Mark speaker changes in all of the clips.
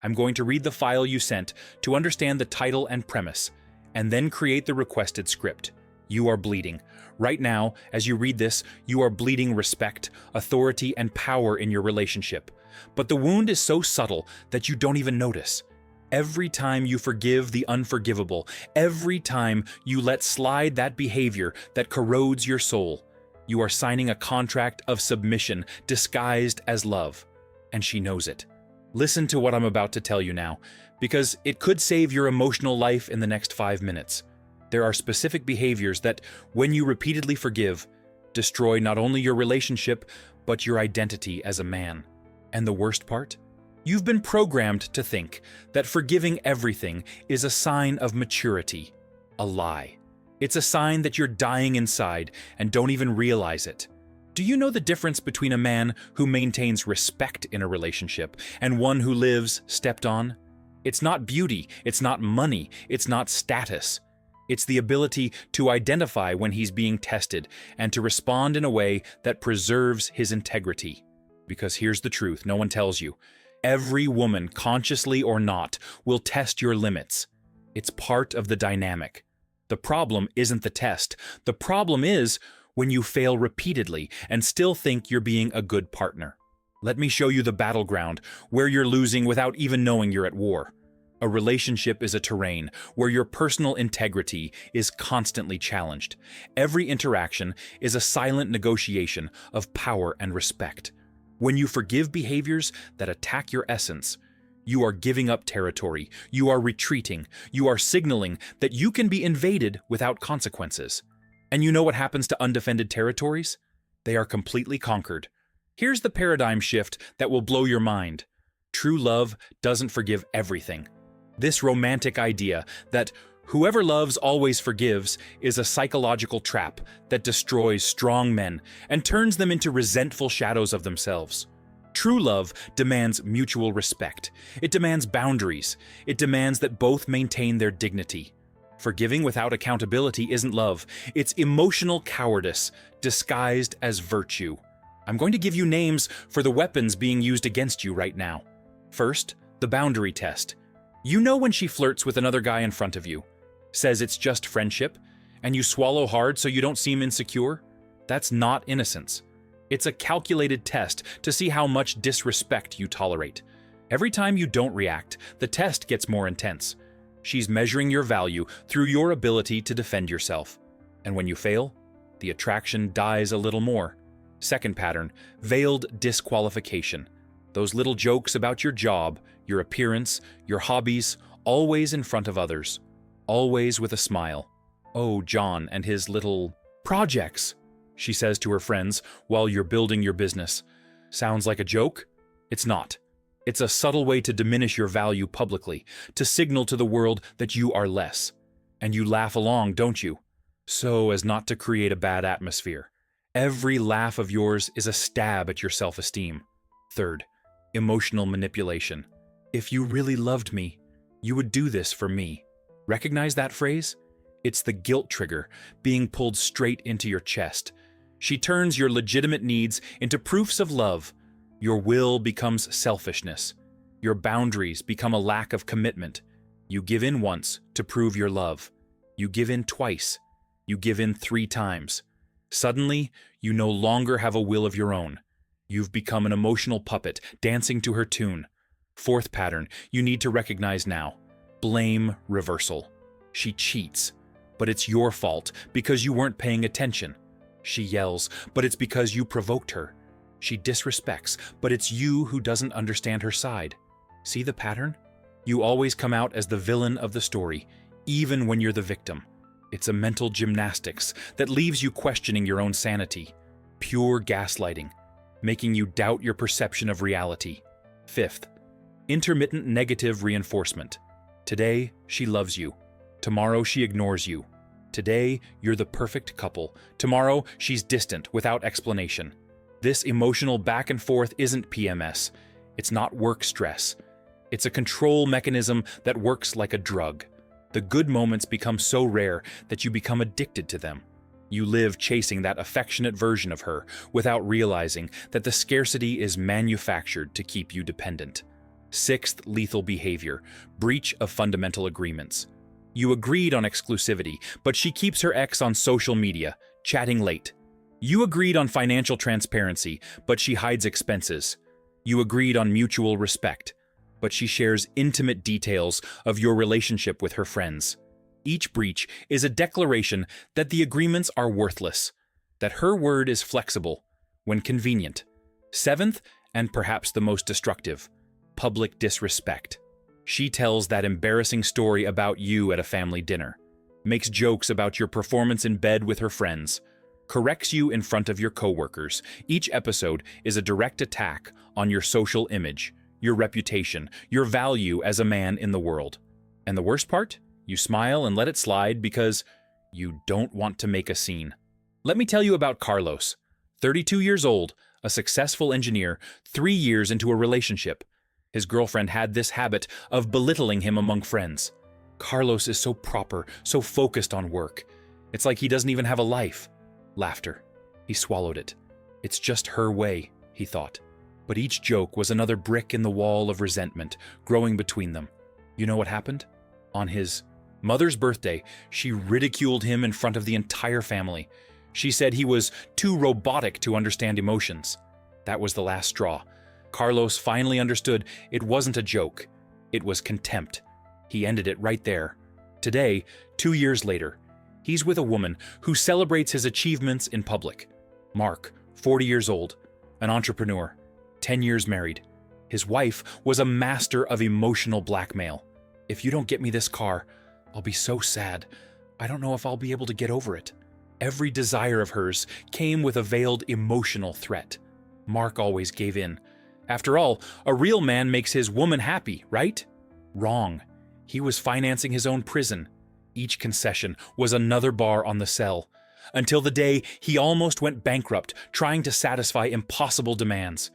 Speaker 1: I'm going to read the file you sent to understand the title and premise, and then create the requested script. You are bleeding. Right now, as you read this, you are bleeding respect, authority, and power in your relationship. But the wound is so subtle that you don't even notice. Every time you forgive the unforgivable, every time you let slide that behavior that corrodes your soul, you are signing a contract of submission disguised as love. And she knows it. Listen to what I'm about to tell you now, because it could save your emotional life in the next 5 minutes. There are specific behaviors that, when you repeatedly forgive, destroy not only your relationship, but your identity as a man. And the worst part? You've been programmed to think that forgiving everything is a sign of maturity. A lie. It's a sign that you're dying inside and don't even realize it. Do you know the difference between a man who maintains respect in a relationship and one who lives stepped on? It's not beauty, it's not money, it's not status. It's the ability to identify when he's being tested and to respond in a way that preserves his integrity. Because here's the truth, no one tells you. Every woman, consciously or not, will test your limits. It's part of the dynamic. The problem isn't the test. The problem is when you fail repeatedly and still think you're being a good partner. Let me show you the battleground where you're losing without even knowing you're at war. A relationship is a terrain where your personal integrity is constantly challenged. Every interaction is a silent negotiation of power and respect. When you forgive behaviors that attack your essence, you are giving up territory, you are retreating, you are signaling that you can be invaded without consequences. And you know what happens to undefended territories? They are completely conquered. Here's the paradigm shift that will blow your mind. True love doesn't forgive everything. This romantic idea that whoever loves always forgives is a psychological trap that destroys strong men and turns them into resentful shadows of themselves. True love demands mutual respect. It demands boundaries. It demands that both maintain their dignity. Forgiving without accountability isn't love. It's emotional cowardice disguised as virtue. I'm going to give you names for the weapons being used against you right now. First, the boundary test. You know when she flirts with another guy in front of you, says it's just friendship, and you swallow hard so you don't seem insecure? That's not innocence. It's a calculated test to see how much disrespect you tolerate. Every time you don't react, the test gets more intense. She's measuring your value through your ability to defend yourself. And when you fail, the attraction dies a little more. Second pattern, veiled disqualification. Those little jokes about your job, your appearance, your hobbies, always in front of others. Always with a smile. Oh, John and his little projects, she says to her friends while you're building your business. Sounds like a joke? It's not. It's a subtle way to diminish your value publicly, to signal to the world that you are less. And you laugh along, don't you? So as not to create a bad atmosphere. Every laugh of yours is a stab at your self-esteem. Third, emotional manipulation. If you really loved me, you would do this for me. Recognize that phrase? It's the guilt trigger being pulled straight into your chest. She turns your legitimate needs into proofs of love. Your will becomes selfishness. Your boundaries become a lack of commitment. You give in once to prove your love. You give in twice. You give in 3 times. Suddenly, you no longer have a will of your own. You've become an emotional puppet, dancing to her tune. Fourth pattern you need to recognize now. Blame reversal. She cheats, but it's your fault because you weren't paying attention. She yells, but it's because you provoked her. She disrespects, but it's you who doesn't understand her side. See the pattern? You always come out as the villain of the story, even when you're the victim. It's a mental gymnastics that leaves you questioning your own sanity. Pure gaslighting, making you doubt your perception of reality. Fifth, intermittent negative reinforcement. Today, she loves you. Tomorrow, she ignores you. Today, you're the perfect couple. Tomorrow, she's distant without explanation. This emotional back and forth isn't PMS. It's not work stress. It's a control mechanism that works like a drug. The good moments become so rare that you become addicted to them. You live chasing that affectionate version of her without realizing that the scarcity is manufactured to keep you dependent. Sixth lethal behavior, breach of fundamental agreements. You agreed on exclusivity, but she keeps her ex on social media, chatting late. You agreed on financial transparency, but she hides expenses. You agreed on mutual respect, but she shares intimate details of your relationship with her friends. Each breach is a declaration that the agreements are worthless, that her word is flexible when convenient. Seventh, and perhaps the most destructive, public disrespect. She tells that embarrassing story about you at a family dinner, makes jokes about your performance in bed with her friends, corrects you in front of your coworkers. Each episode is a direct attack on your social image, your reputation, your value as a man in the world. And the worst part? You smile and let it slide because you don't want to make a scene. Let me tell you about Carlos, 32 years old, a successful engineer, 3 years into a relationship. His girlfriend had this habit of belittling him among friends. Carlos is so proper, so focused on work. It's like he doesn't even have a life. Laughter. He swallowed it. It's just her way, he thought. But each joke was another brick in the wall of resentment growing between them. You know what happened? On his mother's birthday, she ridiculed him in front of the entire family. She said he was too robotic to understand emotions. That was the last straw. Carlos finally understood it wasn't a joke. It was contempt. He ended it right there. Today, 2 years later, he's with a woman who celebrates his achievements in public. Mark, 40 years old, an entrepreneur, 10 years married. His wife was a master of emotional blackmail. If you don't get me this car, I'll be so sad. I don't know if I'll be able to get over it. Every desire of hers came with a veiled emotional threat. Mark always gave in. After all, a real man makes his woman happy, right? Wrong. He was financing his own prison. Each concession was another bar on the cell, until the day he almost went bankrupt trying to satisfy impossible demands.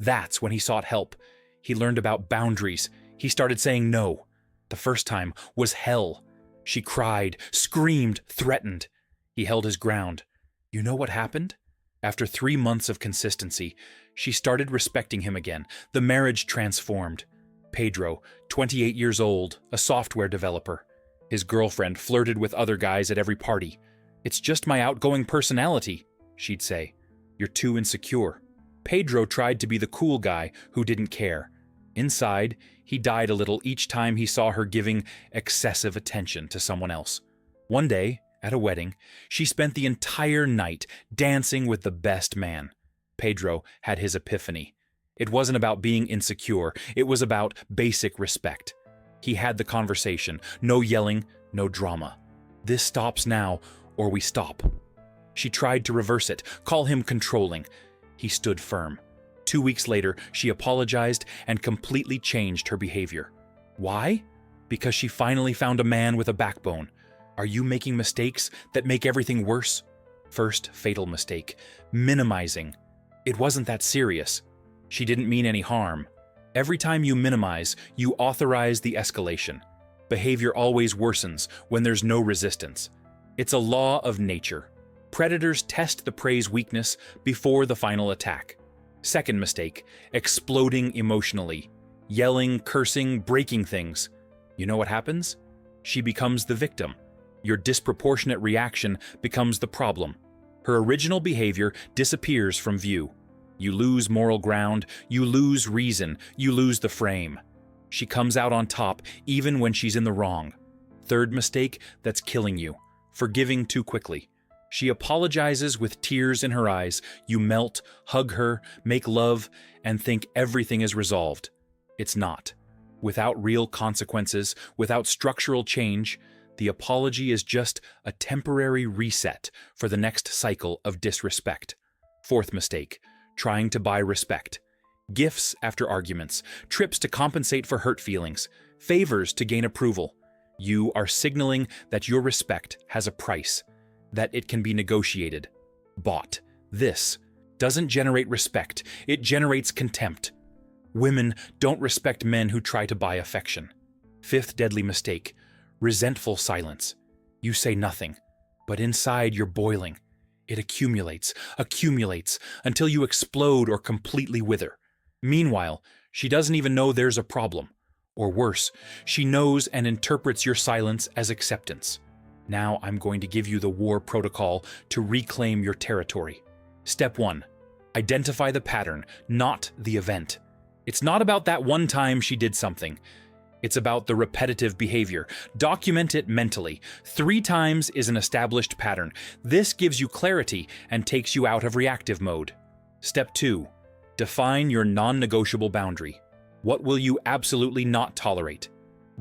Speaker 1: That's when he sought help. He learned about boundaries. He started saying no. The first time was hell. She cried, screamed, threatened. He held his ground. You know what happened? After 3 months of consistency, she started respecting him again. The marriage transformed. Pedro, 28 years old, a software developer. His girlfriend flirted with other guys at every party. "It's just my outgoing personality," she'd say. "You're too insecure." Pedro tried to be the cool guy who didn't care. Inside, he died a little each time he saw her giving excessive attention to someone else. One day, at a wedding, she spent the entire night dancing with the best man. Pedro had his epiphany. It wasn't about being insecure, it was about basic respect. He had the conversation, no yelling, no drama. This stops now, or we stop. She tried to reverse it, call him controlling. He stood firm. 2 weeks later, she apologized and completely changed her behavior. Why? Because she finally found a man with a backbone. Are you making mistakes that make everything worse? First fatal mistake, minimizing. It wasn't that serious. She didn't mean any harm. Every time you minimize, you authorize the escalation. Behavior always worsens when there's no resistance. It's a law of nature. Predators test the prey's weakness before the final attack. Second mistake, exploding emotionally. Yelling, cursing, breaking things. You know what happens? She becomes the victim. Your disproportionate reaction becomes the problem. Her original behavior disappears from view. You lose moral ground, you lose reason, you lose the frame. She comes out on top even when she's in the wrong. Third mistake that's killing you, forgiving too quickly. She apologizes with tears in her eyes. You melt, hug her, make love, and think everything is resolved. It's not. Without real consequences, without structural change, the apology is just a temporary reset for the next cycle of disrespect. Fourth mistake, trying to buy respect. Gifts after arguments, trips to compensate for hurt feelings, favors to gain approval. You are signaling that your respect has a price, that it can be negotiated, bought. This doesn't generate respect, it generates contempt. Women don't respect men who try to buy affection. Fifth deadly mistake, resentful silence. You say nothing, but inside you're boiling. It accumulates, until you explode or completely wither. Meanwhile, She doesn't even know there's a problem. Or worse, she knows and interprets your silence as acceptance. Now I'm going to give you the war protocol to reclaim your territory. Step 1. Identify the pattern, not the event. It's not about that one time she did something. It's about the repetitive behavior. Document it mentally. 3 times is an established pattern. This gives you clarity and takes you out of reactive mode. Step 2. Define your non-negotiable boundary. What will you absolutely not tolerate?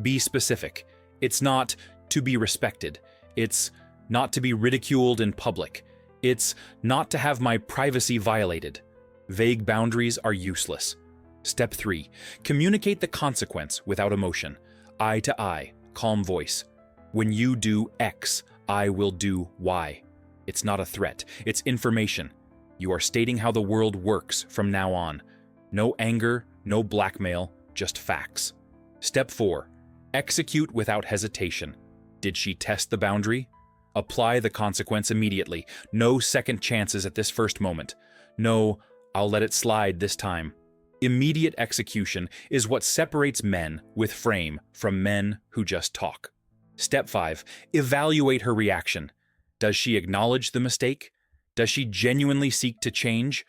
Speaker 1: Be specific. It's not to be respected. It's not to be ridiculed in public. It's not to have my privacy violated. Vague boundaries are useless. Step 3. Communicate the consequence without emotion. Eye to eye, calm voice. When you do X, I will do Y. It's not a threat, it's information. You are stating how the world works from now on. No anger, no blackmail, just facts. Step 4. Execute without hesitation. Did she test the boundary? Apply the consequence immediately. No second chances at this first moment. No, I'll let it slide this time. Immediate execution is what separates men with frame from men who just talk. Step 5. Evaluate her reaction. Does she acknowledge the mistake? Does she genuinely seek to change?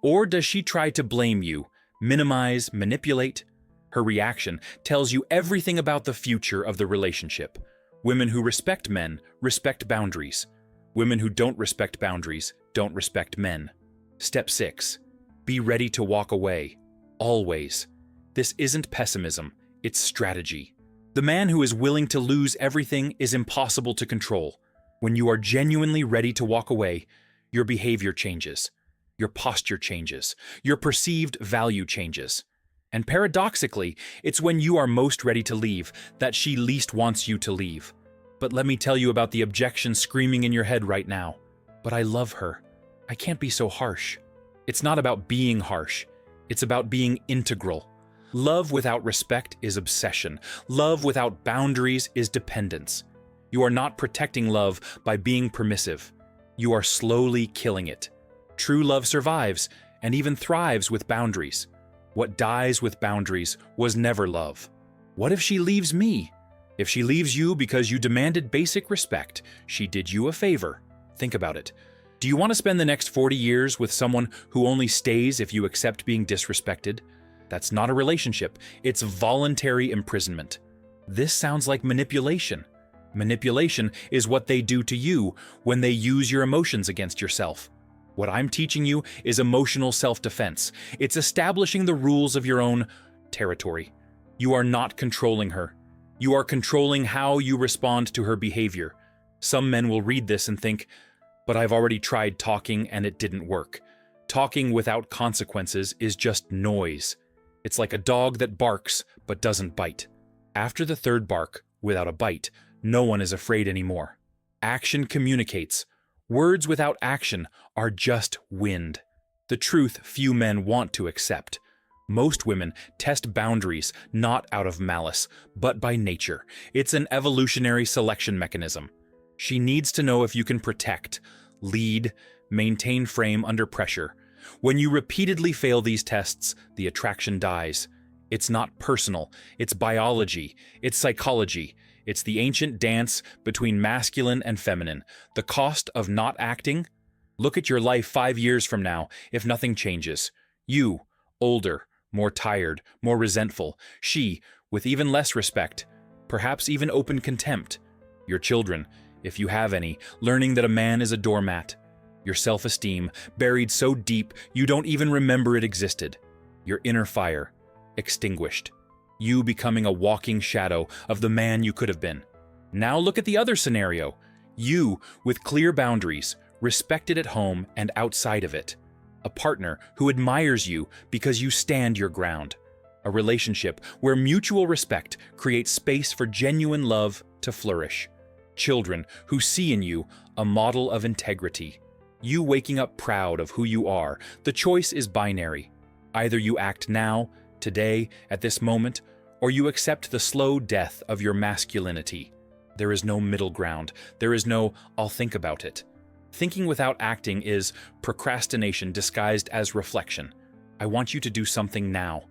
Speaker 1: Or does she try to blame you, minimize, manipulate? Her reaction tells you everything about the future of the relationship. Women who respect men respect boundaries. Women who don't respect boundaries don't respect men. Step 6. Be ready to walk away. Always. This isn't pessimism, it's strategy. The man who is willing to lose everything is impossible to control. When you are genuinely ready to walk away, your behavior changes. Your posture changes. Your perceived value changes. And paradoxically, it's when you are most ready to leave that she least wants you to leave. But let me tell you about the objection screaming in your head right now. But I love her. I can't be so harsh. It's not about being harsh. It's about being integral. Love without respect is obsession. Love without boundaries is dependence. You are not protecting love by being permissive. You are slowly killing it. True love survives and even thrives with boundaries. What dies with boundaries was never love. What if she leaves me? If she leaves you because you demanded basic respect, she did you a favor. Think about it. Do you want to spend the next 40 years with someone who only stays if you accept being disrespected? That's not a relationship. It's voluntary imprisonment. This sounds like manipulation. Manipulation is what they do to you when they use your emotions against yourself. What I'm teaching you is emotional self-defense. It's establishing the rules of your own territory. You are not controlling her. You are controlling how you respond to her behavior. Some men will read this and think, but I've already tried talking and it didn't work. Talking without consequences is just noise. It's like a dog that barks but doesn't bite. After the third bark, without a bite, no one is afraid anymore. Action communicates. Words without action are just wind. The truth few men want to accept. Most women test boundaries not out of malice, but by nature. It's an evolutionary selection mechanism. She needs to know if you can protect, lead, maintain frame under pressure. When you repeatedly fail these tests, the attraction dies. It's not personal, it's biology, it's psychology. It's the ancient dance between masculine and feminine. The cost of not acting? Look at your life 5 years from now if nothing changes. You, older, more tired, more resentful. She, with even less respect, perhaps even open contempt. Your children, if you have any, learning that a man is a doormat. Your self-esteem, buried so deep you don't even remember it existed. Your inner fire, extinguished. You becoming a walking shadow of the man you could have been. Now look at the other scenario. You, with clear boundaries, respected at home and outside of it. A partner who admires you because you stand your ground. A relationship where mutual respect creates space for genuine love to flourish. Children who see in you a model of integrity. You waking up proud of who you are. The choice is binary. Either you act now, today, at this moment, or you accept the slow death of your masculinity. There is no middle ground. There is no, I'll think about it. Thinking without acting is procrastination disguised as reflection. I want you to do something now.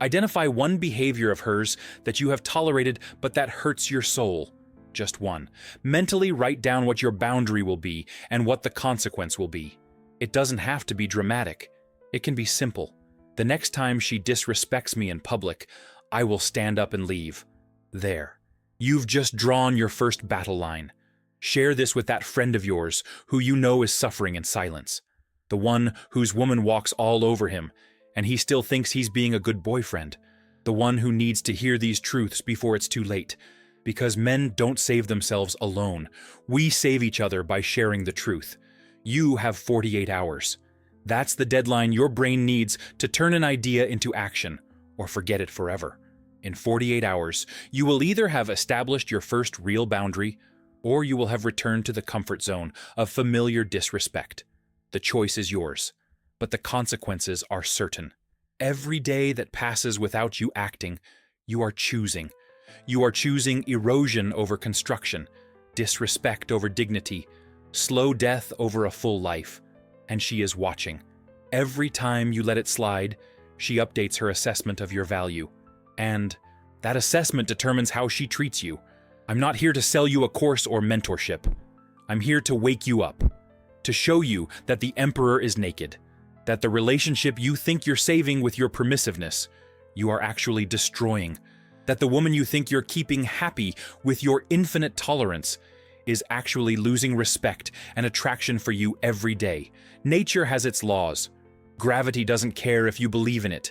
Speaker 1: Identify one behavior of hers that you have tolerated but that hurts your soul. Just one. Mentally write down what your boundary will be and what the consequence will be. It doesn't have to be dramatic. It can be simple. The next time she disrespects me in public, I will stand up and leave. There. You've just drawn your first battle line. Share this with that friend of yours who you know is suffering in silence. The one whose woman walks all over him, and he still thinks he's being a good boyfriend. The one who needs to hear these truths before it's too late. Because men don't save themselves alone. We save each other by sharing the truth. You have 48 hours. That's the deadline your brain needs to turn an idea into action, or forget it forever. In 48 hours, you will either have established your first real boundary, or you will have returned to the comfort zone of familiar disrespect. The choice is yours, but the consequences are certain. Every day that passes without you acting, you are choosing. You are choosing erosion over construction, disrespect over dignity, slow death over a full life. And she is watching. Every time you let it slide, she updates her assessment of your value. And that assessment determines how she treats you. I'm not here to sell you a course or mentorship. I'm here to wake you up, to show you that the emperor is naked, that the relationship you think you're saving with your permissiveness, you are actually destroying, that the woman you think you're keeping happy with your infinite tolerance is actually losing respect and attraction for you every day. Nature has its laws. Gravity doesn't care if you believe in it.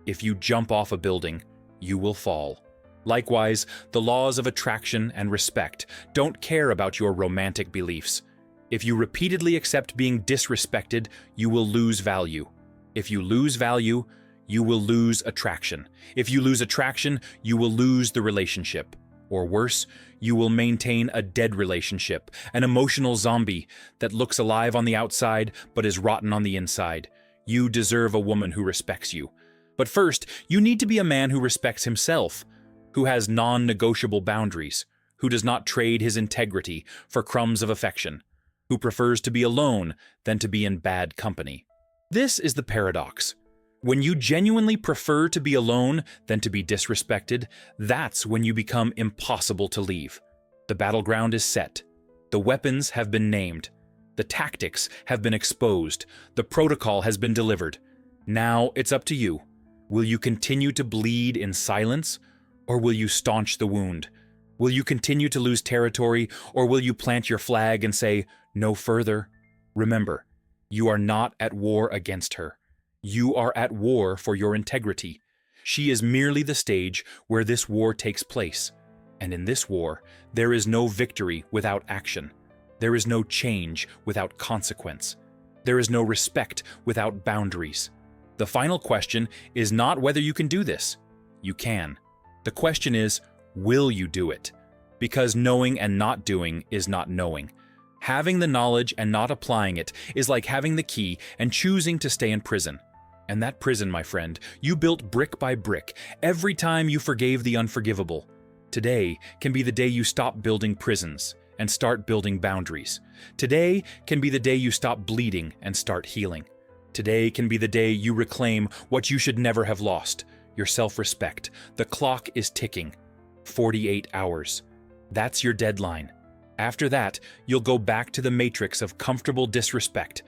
Speaker 1: If you jump off a building, you will fall. Likewise, the laws of attraction and respect don't care about your romantic beliefs. If you repeatedly accept being disrespected, you will lose value. If you lose value, you will lose attraction. If you lose attraction, you will lose the relationship. Or worse, you will maintain a dead relationship, an emotional zombie that looks alive on the outside but is rotten on the inside. You deserve a woman who respects you. But first, you need to be a man who respects himself, who has non-negotiable boundaries, who does not trade his integrity for crumbs of affection, who prefers to be alone than to be in bad company. This is the paradox. When you genuinely prefer to be alone than to be disrespected, that's when you become impossible to leave. The battleground is set. The weapons have been named. The tactics have been exposed. The protocol has been delivered. Now it's up to you. Will you continue to bleed in silence, or will you staunch the wound? Will you continue to lose territory, or will you plant your flag and say, "No further"? Remember, you are not at war against her. You are at war for your integrity. She is merely the stage where this war takes place. And in this war, there is no victory without action. There is no change without consequence. There is no respect without boundaries. The final question is not whether you can do this. You can. The question is, will you do it? Because knowing and not doing is not knowing. Having the knowledge and not applying it is like having the key and choosing to stay in prison. And that prison, my friend, you built brick by brick every time you forgave the unforgivable. Today can be the day you stop building prisons and start building boundaries. Today can be the day you stop bleeding and start healing. Today can be the day you reclaim what you should never have lost, your self-respect. The clock is ticking. 48 hours. That's your deadline. After that, you'll go back to the matrix of comfortable disrespect.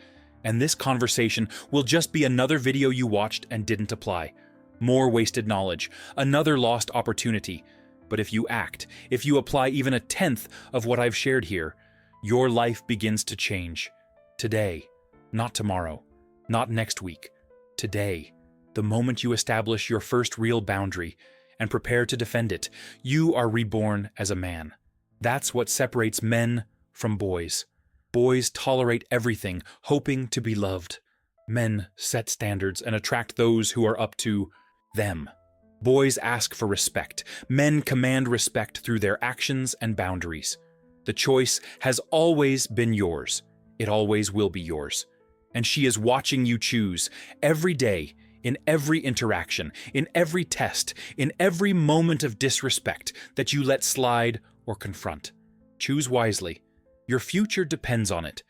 Speaker 1: And this conversation will just be another video you watched and didn't apply. More wasted knowledge, another lost opportunity. But if you act, if you apply even a tenth of what I've shared here, your life begins to change. Today, not tomorrow, not next week. Today, the moment you establish your first real boundary and prepare to defend it, you are reborn as a man. That's what separates men from boys. Boys tolerate everything, hoping to be loved. Men set standards and attract those who are up to them. Boys ask for respect. Men command respect through their actions and boundaries. The choice has always been yours. It always will be yours. And she is watching you choose every day, in every interaction, in every test, in every moment of disrespect that you let slide or confront. Choose wisely. Your future depends on it.